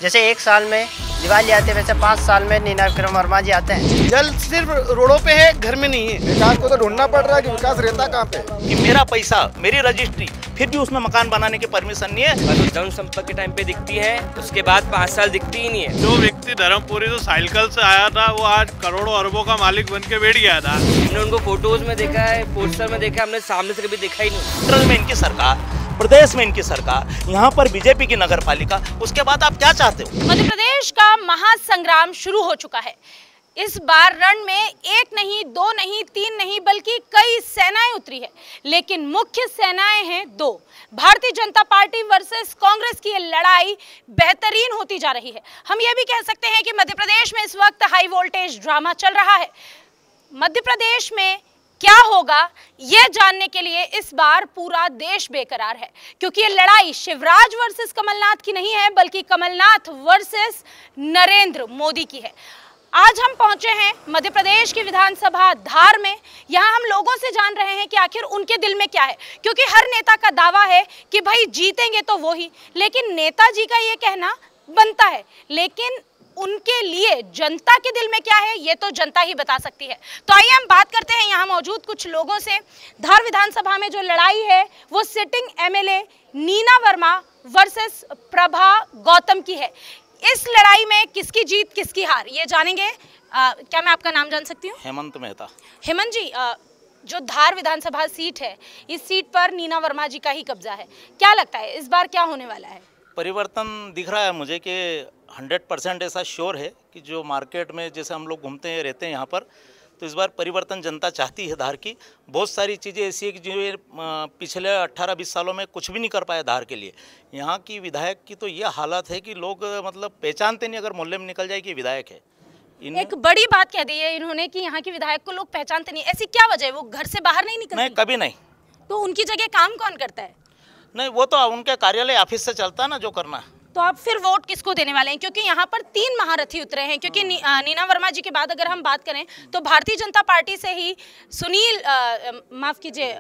जैसे एक साल में दिवाली आते वैसे 5 साल में नीना विक्रम वर्मा जी आते हैं। जल सिर्फ रोडों पे है, घर में नहीं है। विकास को तो ढूंढना पड़ रहा है कि विकास रहता कहाँ पे। कि मेरा पैसा, मेरी रजिस्ट्री, फिर भी उसमें मकान बनाने की परमिशन नहीं है। धन संपत्ति के टाइम पे दिखती है, उसके बाद 5 साल दिखती ही नहीं है। जो व्यक्ति धर्मपुरी तो साइकिल से आया था, वो आज करोड़ों अरबों का मालिक बन के बैठ गया था। हमने उनको फोटोज में देखा है, पोस्टर में देखा, हमने सामने से कभी देखा ही नहीं। सेंट्रल में इनकी सरकार, प्रदेश में इनकी सरकार, यहाँ पर बीजेपी की नगर पालिका, उसके बाद आप क्या चाहते हो? मध्य प्रदेश का महासंग्राम शुरू हो चुका है। इस बार रण में एक नहीं, दो नहीं, तीन नहीं, बल्कि कई सेनाएं उतरी है, लेकिन मुख्य सेनाएं हैं दो। भारतीय जनता पार्टी वर्सेस कांग्रेस की ये लड़ाई बेहतरीन होती जा रही है। हम ये भी कह सकते हैं कि मध्य प्रदेश में इस वक्त हाई वोल्टेज ड्रामा चल रहा है। मध्य प्रदेश में क्या होगा ये जानने के लिए इस बार पूरा देश बेकरार है, क्योंकि ये लड़ाई शिवराज वर्सेस कमलनाथ की नहीं है, बल्कि कमलनाथ वर्सेस नरेंद्र मोदी की है। आज हम पहुंचे हैं मध्य प्रदेश की विधानसभा धार में। यहाँ हम लोगों से जान रहे हैं कि आखिर उनके दिल में क्या है, क्योंकि हर नेता का दावा है कि भाई जीतेंगे तो वो ही, लेकिन नेताजी का ये कहना बनता है, लेकिन उनके लिए जनता के दिल में क्या है ये तो जनता ही बता सकती है। तो आइए हम बात करते हैं यहाँ मौजूद कुछ लोगों से। धार विधानसभा में जो लड़ाई है वो sitting MLA Neena Verma versus Prabha Gautam की है। इस लड़ाई में किसकी जीत किसकी हार ये जानेंगे। क्या मैं आपका नाम जान सकती हूँ? हेमंत मेहता। हेमंत जी, जो धार विधानसभा सीट है, इस सीट पर नीना वर्मा जी का ही कब्जा है। क्या लगता है इस बार क्या होने वाला है? परिवर्तन दिख रहा है मुझे कि 100% ऐसा श्योर है कि जो मार्केट में जैसे हम लोग घूमते हैं रहते हैं यहाँ पर, तो इस बार परिवर्तन जनता चाहती है। धार की बहुत सारी चीज़ें ऐसी है कि जो पिछले 18-20 सालों में कुछ भी नहीं कर पाए धार के लिए। यहाँ की विधायक की तो ये हालत है कि लोग मतलब पहचानते नहीं, अगर मोहल्ले में निकल जाए कि विधायक है। एक बड़ी बात कह दी है इन्होंने कि यहाँ की विधायक को लोग पहचानते नहीं। ऐसी क्या वजह है? वो घर से बाहर नहीं निकलती? नहीं, कभी नहीं। तो उनकी जगह काम कौन करता है? नहीं, वो तो उनके कार्यालय ऑफिस से चलता है ना, जो करना है। तो आप फिर वोट किसको देने वाले हैं? क्योंकि यहाँ पर 3 महारथी उतरे हैं, क्योंकि नीना वर्मा जी के बाद अगर हम बात करें तो भारतीय जनता पार्टी से ही माफ कीजिए,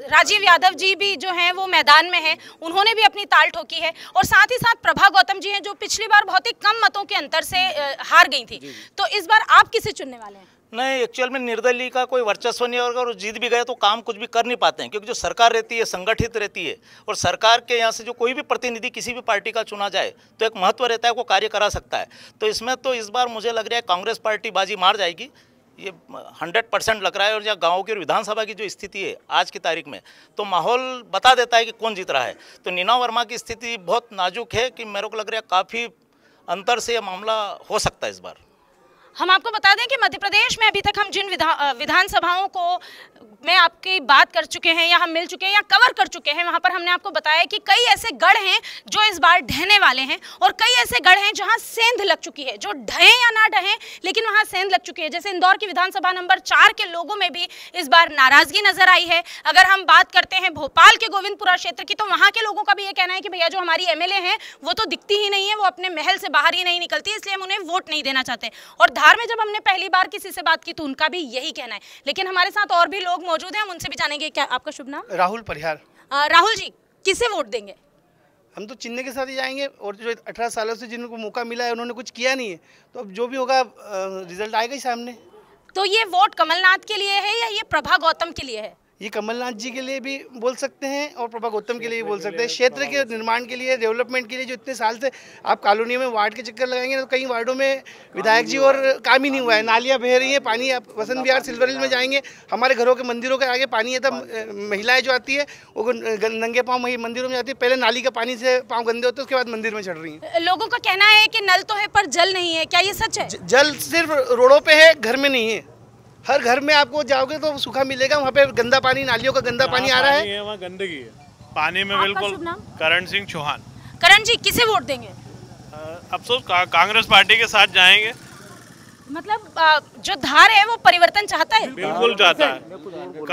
राजीव यादव जी भी जो हैं वो मैदान में हैं, उन्होंने भी अपनी ताल ठोकी है, और साथ ही साथ प्रभा गौतम जी हैं जो पिछली बार बहुत ही कम मतों के अंतर से हार गई थी। तो इस बार आप किसे चुनने वाले हैं? नहीं, एक्चुअल में निर्दलीय का कोई वर्चस्व नहीं है, और अगर जीत भी गए तो काम कुछ भी कर नहीं पाते हैं, क्योंकि जो सरकार रहती है संगठित रहती है, और सरकार के यहाँ से जो कोई भी प्रतिनिधि किसी भी पार्टी का चुना जाए तो एक महत्व रहता है, वो कार्य करा सकता है। तो इसमें तो इस बार मुझे लग रहा है कांग्रेस पार्टी बाजी मार जाएगी, ये 100% लग रहा है। और यहाँ गाँव की और विधानसभा की जो स्थिति है आज की तारीख में, तो माहौल बता देता है कि कौन जीत रहा है। तो नीना वर्मा की स्थिति बहुत नाजुक है कि मेरे को लग रहा है काफ़ी अंतर से ये मामला हो सकता है इस बार। हम आपको बता दें कि मध्य प्रदेश में अभी तक हम जिन विधानसभाओं को में आपकी बात कर चुके हैं या हम मिल चुके हैं या कवर कर चुके हैं, वहां पर हमने आपको बताया कि कई ऐसे गढ़ हैं जो इस बार ढहने वाले हैं, और कई ऐसे गढ़ हैं जहां सेंध लग चुकी है। जो ढहें या ना ढहें, लेकिन वहां सेंध लग चुकी है। जैसे इंदौर की विधानसभा नंबर 4 के लोगों में भी इस बार नाराजगी नजर आई है। अगर हम बात करते हैं भोपाल के गोविंदपुरा क्षेत्र की, तो वहां के लोगों का भी ये कहना है कि भैया जो हमारी एमएलए हैं वो तो दिखती ही नहीं है, वो अपने महल से बाहर ही नहीं निकलती, इसलिए हम उन्हें वोट नहीं देना चाहते। और धार में जब हमने पहली बार किसी से बात की तो उनका भी यही कहना है। लेकिन हमारे साथ और भी लोग मौजूद हैं, हम उनसे भी जानेंगे। क्या आपका शुभ नाम? राहुल परिहार। राहुल जी, किसे वोट देंगे? हम तो चिन्ह के साथ ही जाएंगे, और जो 18 सालों से जिनको मौका मिला है उन्होंने कुछ किया नहीं है, तो अब जो भी होगा रिजल्ट आएगा ही सामने। तो ये वोट कमलनाथ के लिए है या ये प्रभा गौतम के लिए है? ये कमलनाथ जी के लिए भी बोल सकते हैं और प्रभा गौतम के लिए भी बोल सकते हैं। क्षेत्र के निर्माण के लिए, डेवलपमेंट के लिए, जो इतने साल से आप कॉलोनियों में वार्ड के चक्कर लगाएंगे तो कई वार्डों में विधायक जी और काम ही नहीं हुआ है। नालियाँ बह रही हैं, पानी, आप वसंत विहार सिल्वर हिल में जाएंगे, हमारे घरों के मंदिरों के आगे पानी है, तब महिलाएं जो आती है वो नंगे पाँव मंदिरों में जाती है, पहले नाली का पानी से पाँव गंदे होते हैं, उसके बाद मंदिर में चढ़ रही हैं। लोगों का कहना है कि नल तो है पर जल नहीं है, क्या ये सच है? जल सिर्फ रोडों पे है, घर में नहीं है। हर घर में आपको जाओगे तो सूखा मिलेगा, वहाँ पे गंदा पानी, नालियों का गंदा पानी आ रहा है, वहाँ गंदगी है पानी में। बिल्कुल। करण सिंह चौहान। करण जी, किसे वोट देंगे? अफसोस कांग्रेस पार्टी के साथ जाएंगे। मतलब जो धार है वो परिवर्तन चाहता है? बिल्कुल चाहता है।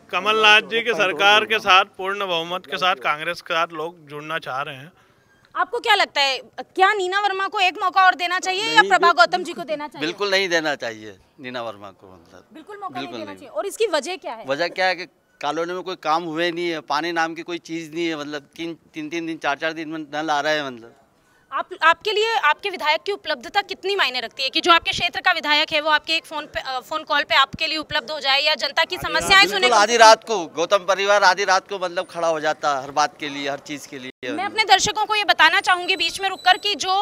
कमलनाथ जी की सरकार के साथ, पूर्ण बहुमत के साथ कांग्रेस के साथ लोग जुड़ना चाह रहे हैं। आपको क्या लगता है, क्या नीना वर्मा को एक मौका और देना चाहिए या प्रभा गौतम जी को देना चाहिए? बिल्कुल नहीं देना चाहिए नीना वर्मा को, मतलब बिल्कुल मौका नहीं देना चाहिए। और इसकी वजह क्या है? वजह क्या है कि कॉलोनी में कोई काम हुए नहीं है, पानी नाम की कोई चीज़ नहीं है, मतलब तीन दिन 4 दिन में नल आ रहा है। मतलब आपके लिए आपके विधायक की उपलब्धता कितनी मायने रखती है कि जो आपके क्षेत्र का विधायक है वो आपके एक फोन कॉल पे आपके लिए उपलब्ध हो जाए या जनता की समस्याएं सुने? आधी रात को गौतम परिवार आधी रात को मतलब खड़ा हो जाता हर बात के लिए, हर चीज के लिए। मैं अपने दर्शकों को ये बताना चाहूंगी बीच में रुककर कि जो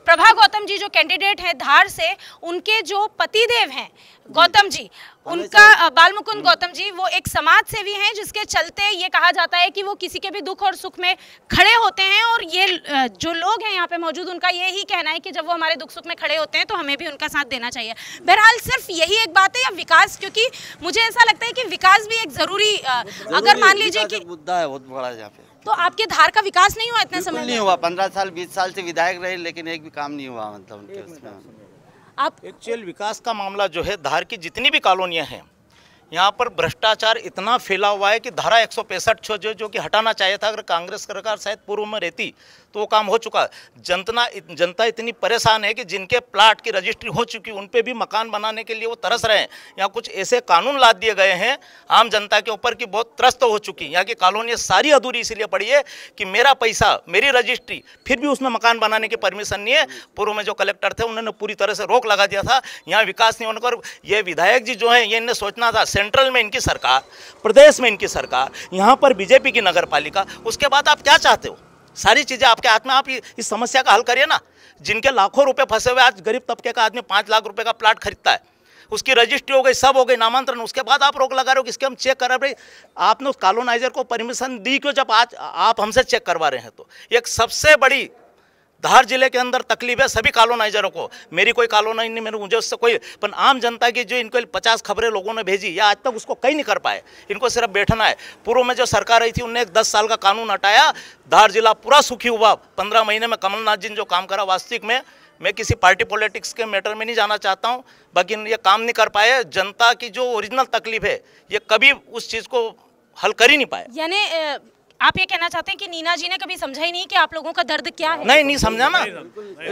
प्रभा गौतम जी जो कैंडिडेट है धार से, उनके जो पतिदेव हैं गौतम जी, उनका बाल मुकुंद गौतम जी, वो एक समाज सेवी हैं जिसके चलते ये कहा जाता है कि वो किसी के भी दुख और सुख में खड़े होते हैं। और ये जो लोग हैं यहाँ पे मौजूद, उनका यही कहना है कि जब वो हमारे दुख सुख में खड़े होते हैं तो हमें भी उनका साथ देना चाहिए। बहरहाल सिर्फ यही एक बात है या विकास, क्योंकि मुझे ऐसा लगता है कि विकास भी एक जरूरी अगर मान लीजिए कि मुद्दा है बहुत बड़ा यहाँ पे, तो आपके धार का विकास नहीं हुआ इतने समय में? नहीं हुआ, 15 साल 20 साल से विधायक रहे लेकिन एक भी काम नहीं हुआ मतलब उनके उसमें। आप एक्चुअल विकास का मामला जो है, धार की जितनी भी कॉलोनियां हैं यहाँ पर भ्रष्टाचार इतना फैला हुआ है कि धारा 165 जो कि हटाना चाहिए था, अगर कांग्रेस सरकार शायद पूर्व में रहती तो वो काम हो चुका। जनता इतनी परेशान है कि जिनके प्लाट की रजिस्ट्री हो चुकी उन पे भी मकान बनाने के लिए वो तरस रहे हैं। यहाँ कुछ ऐसे कानून ला दिए गए हैं आम जनता के ऊपर की बहुत त्रस्त हो चुकी। यहाँ की कॉलोनियाँ सारी अधूरी इसीलिए पड़ी है कि मेरा पैसा, मेरी रजिस्ट्री, फिर भी उसमें मकान बनाने की परमिशन नहीं है। पूर्व में जो कलेक्टर थे उन्होंने पूरी तरह से रोक लगा दिया था, यहाँ विकास नहीं होने पर। ये विधायक जी जो हैं ये इन्हें सोचना था, सेंट्रल में इनकी सरकार, प्रदेश में इनकी सरकार, यहाँ पर बीजेपी की नगर पालिका, उसके बाद आप क्या चाहते हो? सारी चीज़ें आपके हाथ में, आप इस समस्या का हल करिए ना। जिनके लाखों रुपए फंसे हुए, आज गरीब तबके का आदमी 5 लाख रुपए का प्लाट खरीदता है, उसकी रजिस्ट्री हो गई, सब हो गई, नामांतरण, उसके बाद आप रोक लगा रहे हो कि इसके हम चेक कर रहे हैं। आपने उस कॉलोनाइजर को परमिशन दी क्यों जब आज आप हमसे चेक करवा रहे हैं? तो एक सबसे बड़ी धार जिले के अंदर तकलीफ है सभी कॉलोनाइजरों को। मेरी कोई कॉलोनाइज नहीं, मुझे उससे कोई, पर आम जनता की जो इनको 50 खबरें लोगों ने भेजी या आज तक उसको कहीं नहीं कर पाए। इनको सिर्फ बैठना है। पूर्व में जो सरकार रही थी उन्होंने एक 10 साल का कानून हटाया, धार जिला पूरा सुखी हुआ। 15 महीने में कमलनाथ जी ने जो काम करा, वास्तविक में मैं किसी पार्टी पॉलिटिक्स के मैटर में नहीं जाना चाहता हूँ, बाकी ये काम नहीं कर पाए। जनता की जो ओरिजिनल तकलीफ है ये कभी उस चीज़ को हल कर ही नहीं पाए। यानी आप ये कहना चाहते हैं कि नीना जी ने कभी समझा ही नहीं कि आप लोगों का दर्द क्या है? नहीं समझा ना।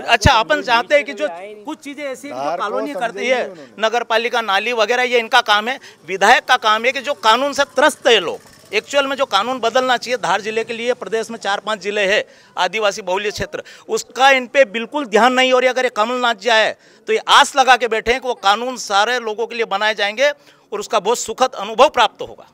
अच्छा, अपन चाहते हैं कि जो कुछ चीजें ऐसी जो कॉलोनी करती है, नगर पालिका, नाली वगैरह, ये इनका काम है। विधायक का काम है कि जो कानून से त्रस्त है लोग, एक्चुअल में जो कानून बदलना चाहिए धार जिले के लिए, प्रदेश में 4-5 जिले हैं आदिवासी बहुल्य क्षेत्र, उसका इन पे बिल्कुल ध्यान नहीं हो रही। अगर ये कमलनाथ जी आए तो ये आस लगा के बैठे हैं कि वो कानून सारे लोगों के लिए बनाए जाएंगे और उसका बहुत सुखद अनुभव प्राप्त होगा।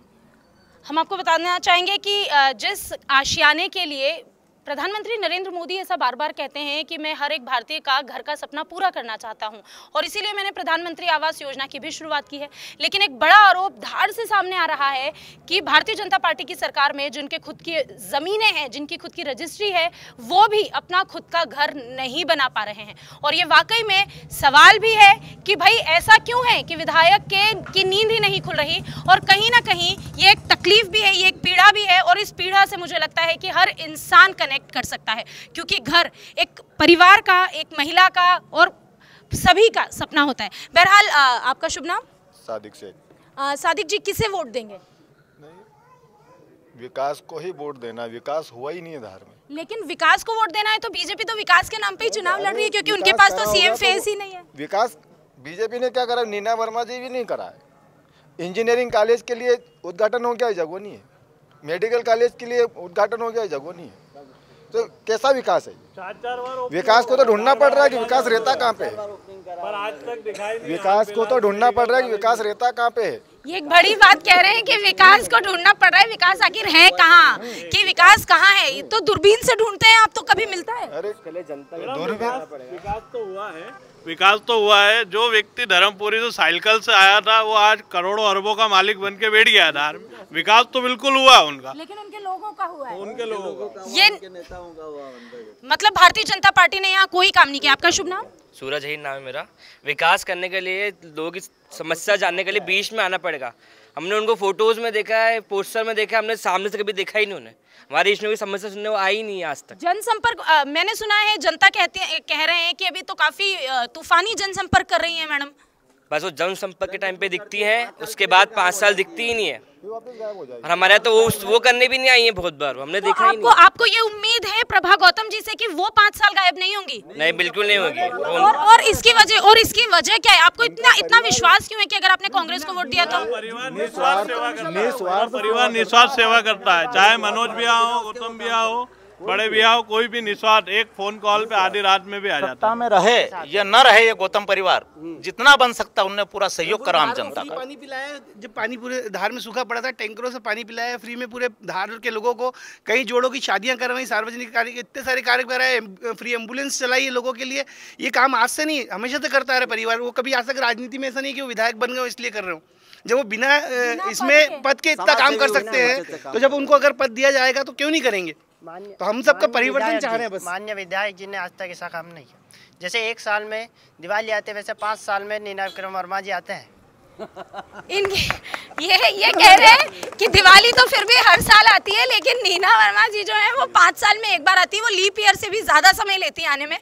हम आपको बताना चाहेंगे कि जिस आशियाने के लिए प्रधानमंत्री नरेंद्र मोदी ऐसा बार बार कहते हैं कि मैं हर एक भारतीय का घर का सपना पूरा करना चाहता हूं और इसीलिए मैंने प्रधानमंत्री आवास योजना की भी शुरुआत की है। लेकिन एक बड़ा आरोप धार से सामने आ रहा है कि भारतीय जनता पार्टी की सरकार में जिनके खुद की ज़मीनें हैं, जिनकी खुद की रजिस्ट्री है, वो भी अपना खुद का घर नहीं बना पा रहे हैं। और ये वाकई में सवाल भी है कि भाई ऐसा क्यों है कि विधायक की नींद ही नहीं खुल रही। और कहीं ना कहीं ये एक तकलीफ भी है, ये एक पीड़ा भी है और इस पीड़ा से मुझे लगता है कि हर इंसान कनेक्ट कर सकता है, क्योंकि घर एक परिवार का, एक महिला का और सभी का सपना होता है। बहरहाल आपका शुभ नाम? सादिक शेख। सादिक जी, किसे वोट देंगे? विकास को ही वोट देना, विकास हुआ ही नहीं है धार में। लेकिन विकास को वोट देना है तो बीजेपी तो विकास के नाम पे ही चुनाव लड़ रही है, क्योंकि उनके पास तो सीएम फेस ही नहीं है। विकास बीजेपी ने क्या करा? नीना वर्मा जी भी नहीं करा है। इंजीनियरिंग कॉलेज के लिए उद्घाटन हो गया है, जगह नहीं है। मेडिकल कॉलेज के लिए उद्घाटन हो गया है, जगह नहीं है। तो कैसा विकास है? विकास को तो ढूंढना पड़ रहा है कि विकास रहता कहाँ पे है। पर आज तक दिखाई नहीं। विकास को तो ढूंढना पड़ रहा है कि विकास रहता कहाँ पे है। ये एक बड़ी बात कह रहे हैं कि विकास को ढूंढना पड़ रहा है। विकास आखिर है कहाँ, कि विकास कहाँ है? ये तो दूरबीन से ढूंढते हैं, आप तो कभी मिलता है? अरे विकास तो हुआ है। जो व्यक्ति धर्मपुरी से साइकिल से आया था वो आज करोड़ों अरबों का मालिक बन के बैठ गया धार में। विकास तो बिल्कुल हुआ उनका, लेकिन उनके लोगों का हुआ है। उनके लोगों का, ये मतलब भारतीय जनता पार्टी ने यहाँ कोई काम नहीं किया। आपका शुभ नाम? सूरज ही नाम है मेरा। विकास करने के लिए लोगों की समस्या जानने के लिए बीच में आना पड़ेगा। हमने उनको फोटोज में देखा है, पोस्टर में देखा है, हमने सामने से कभी देखा ही नहीं उन्हें। हमारी इसमें कोई समस्या सुनने वो आई नहीं है आज तक। जनसंपर्क मैंने सुना है, जनता कह रहे हैं कि अभी तो काफी तूफानी जनसंपर्क कर रही है मैडम। बस वो जनसंपर्क के टाइम पे दिखती हैं, उसके बाद 5 साल दिखती ही नहीं है। और हमारे यहाँ तो वो करने भी नहीं आई है बहुत बार, हमने देखा ही नहीं। आपको ये उम्मीद है प्रभा गौतम जी से कि वो 5 साल गायब नहीं होंगी? नहीं, बिल्कुल नहीं होगी। और इसकी वजह क्या है? आपको इतना विश्वास क्यों है कि अगर आपने कांग्रेस को वोट दिया तो? परिवार निस्वार्थ सेवा करता है, चाहे मनोज भैया हो, गौतम भैया हो, बड़े भैया हो, कोई भी निस्वार्थ एक फोन कॉल पे आधी रात में भी आ जाता सत्ता में रहे या न रहे ये गौतम परिवार जितना बन सकता उनने पूरा सहयोग करा आम जनता का। पानी पिलाया, जब पानी पूरे धार में सूखा पड़ा था टैंकरों से पानी पिलाया फ्री में पूरे धार के लोगों को, कई जोड़ों की शादियां करवाई, सार्वजनिक कार्य इतने सारे कार्य कराए, फ्री एम्बुलेंस चलाई लोगों के लिए। ये काम आज से नहीं, हमेशा से करता है परिवार। वो कभी आज तक राजनीति में ऐसा नहीं कि वो विधायक बन गए इसलिए कर रहे हो। जब वो बिना इसमें पद के इतना काम कर सकते हैं तो जब उनको अगर पद दिया जाएगा तो क्यों नहीं करेंगे। तो हम सबका परिवर्तन चाह रहे हैं बस। माननीय विधायक जी ने आज तक ऐसा काम नहीं किया। जैसे एक साल में दिवाली आते वैसे 5 साल में नीना विक्रम वर्मा जी आते हैं। ये कह रहे हैं कि दिवाली तो फिर भी हर साल आती है, लेकिन नीना वर्मा जी जो है वो 5 साल में एक बार आती है। वो लीप ईयर से भी ज़्यादा समय लेती है आने में।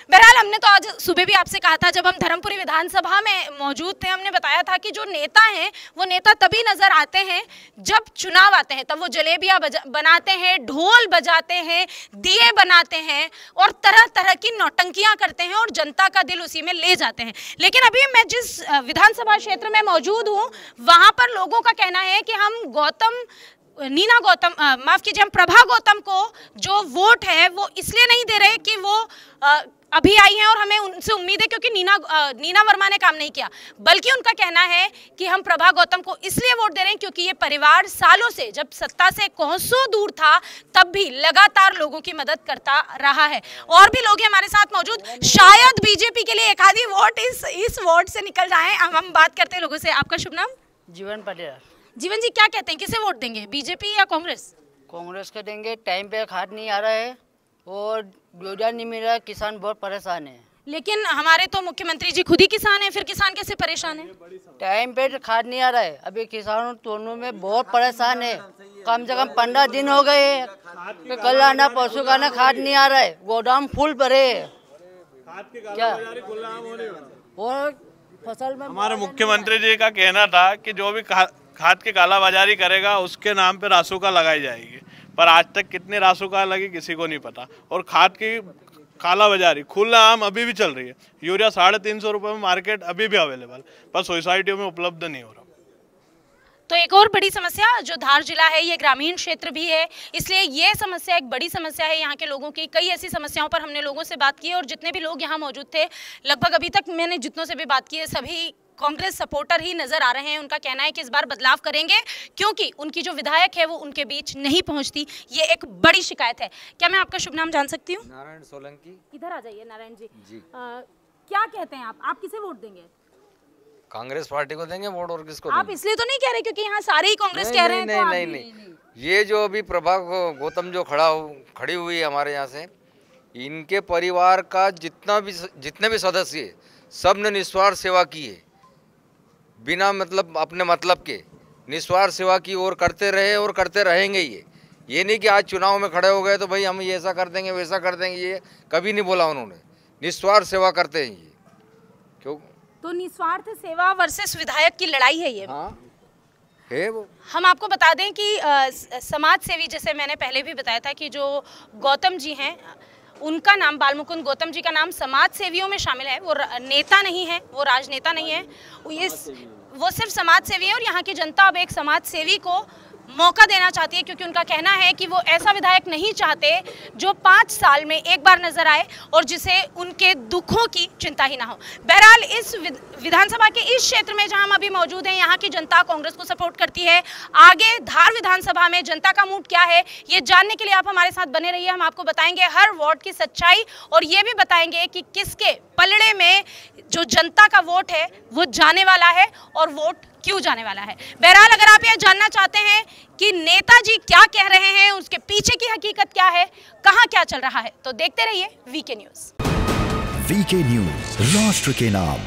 बहरहाल हमने तो आज सुबह भी आपसे कहा था, जब हम धर्मपुरी विधानसभा में मौजूद थे, हमने बताया था कि जो नेता हैं वो नेता तभी नजर आते हैं जब चुनाव आते हैं। तब वो जलेबियाँ बनाते हैं, ढोल बजाते हैं, दिए बनाते हैं और तरह तरह की नौटंकियाँ करते हैं और जनता का दिल उसी में ले जाते हैं। लेकिन अभी मैं जिस विधानसभा क्षेत्र में मौजूद हूँ वहाँ पर लोगों का कहना है कि हम माफ कीजिए, हम प्रभा गौतम को जो वोट है वो इसलिए नहीं दे रहे कि वो अभी आई हैं और हमें उनसे उम्मीद है क्योंकि नीना वर्मा ने काम नहीं किया, बल्कि उनका कहना है कि हम प्रभा गौतम को इसलिए वोट दे रहे हैं क्योंकि ये परिवार सालों से, जब सत्ता से कोसों दूर था तब भी लगातार लोगों की मदद करता रहा है। और भी लोग हैं हमारे साथ मौजूद, शायद बीजेपी के लिए एक आधी वोट इस वोट से निकल जाए। अब हम बात करते हैं लोगों से। आपका शुभ नाम? जीवन पटेल। जीवन जी, क्या कहते हैं, किसे वोट देंगे, बीजेपी या कांग्रेस? कांग्रेस को देंगे। टाइम पे खाद नहीं आ रहा है और योजना नहीं मिल रहा है, किसान बहुत परेशान है। लेकिन हमारे तो मुख्यमंत्री जी खुद ही किसान हैं, फिर किसान कैसे परेशान है? टाइम पे खाद नहीं आ रहा है, अभी किसानों दोनों में बहुत परेशान है। कम से कम 15 दिन हो गए हैं, तो कल आना परसों का आना, खाद नहीं आ रहा है, गोदाम फुल भरे क्या। और फसल में हमारे मुख्यमंत्री जी का कहना था कि जो भी खाद की कालाबाजारी करेगा उसके नाम पे रासुका लगाई जाएगी, पर आज तक कितनी रासुका लगी किसी को नहीं पता। और खाद की कालाबाजारी खुला आम अभी भी चल रही है। यूरिया 350 रुपये में मार्केट अभी भी अवेलेबल, पर सोसाइटियों में उपलब्ध नहीं हो रहा। तो एक और बड़ी समस्या, जो धार जिला है ये ग्रामीण क्षेत्र भी है, इसलिए ये समस्या एक बड़ी समस्या है यहाँ के लोगों की। कई ऐसी समस्याओं पर हमने लोगों से बात की और जितने भी लोग यहाँ मौजूद थे, लगभग अभी तक मैंने जितनों से भी बात की है, सभी कांग्रेस सपोर्टर ही नजर आ रहे हैं। उनका कहना है कि इस बार बदलाव करेंगे क्योंकि उनकी जो विधायक है वो उनके बीच नहीं पहुंचती। ये एक बड़ी शिकायत है। क्या मैं आपका शुभ नाम जान सकती हूँ? नारायण सोलंकी। इधर आ जाइए नारायण जी। क्या कहते हैं आप किसे वोट देंगे? कांग्रेस पार्टी को देंगे वोट, और किसको? आप इसलिए तो नहीं कह रहे क्योंकि यहाँ सारे ही कांग्रेस कह रहे हैं? नहीं, ये जो अभी प्रभा गौतम जो खड़ी हुई है हमारे यहाँ से, इनके परिवार का जितने भी सदस्य सब ने निस्वार्थ सेवा की है, बिना मतलब अपने मतलब के निस्वार्थ सेवा की और करते रहे और करते रहेंगे। ये नहीं कि आज चुनाव में खड़े हो गए तो भाई हम ये ऐसा कर देंगे वैसा कर देंगे, ये कभी नहीं बोला उन्होंने। निस्वार्थ सेवा करते हैं ये। क्यों? तो निस्वार्थ सेवा वर्सेस विधायक की लड़ाई है ये। हाँ है वो। हम आपको बता दें कि समाज सेवी, जैसे मैंने पहले भी बताया था कि जो गौतम जी हैं उनका नाम, बालमुकुंद गौतम जी का नाम समाज सेवियों में शामिल है। वो नेता नहीं है, वो राजनेता नहीं है, वो सिर्फ समाज सेवी है। और यहाँ की जनता अब एक समाज सेवी को मौका देना चाहती है क्योंकि उनका कहना है कि वो ऐसा विधायक नहीं चाहते जो 5 साल में एक बार नजर आए और जिसे उनके दुखों की चिंता ही ना हो। बहरहाल इस विधानसभा के इस क्षेत्र में जहां हम अभी मौजूद हैं, यहाँ की जनता कांग्रेस को सपोर्ट करती है। आगे धार विधानसभा में जनता का मूड क्या है ये जानने के लिए आप हमारे साथ बने रहिए। हम आपको बताएंगे हर वार्ड की सच्चाई और ये भी बताएंगे कि किसके पलड़े में जो जनता का वोट है वो जाने वाला है और वोट क्यों जाने वाला है। बहरहाल अगर आप यह जानना चाहते हैं कि नेताजी क्या कह रहे हैं, उसके पीछे की हकीकत क्या है, कहां क्या चल रहा है, तो देखते रहिए वीके न्यूज़। वीके न्यूज़, राष्ट्र के नाम।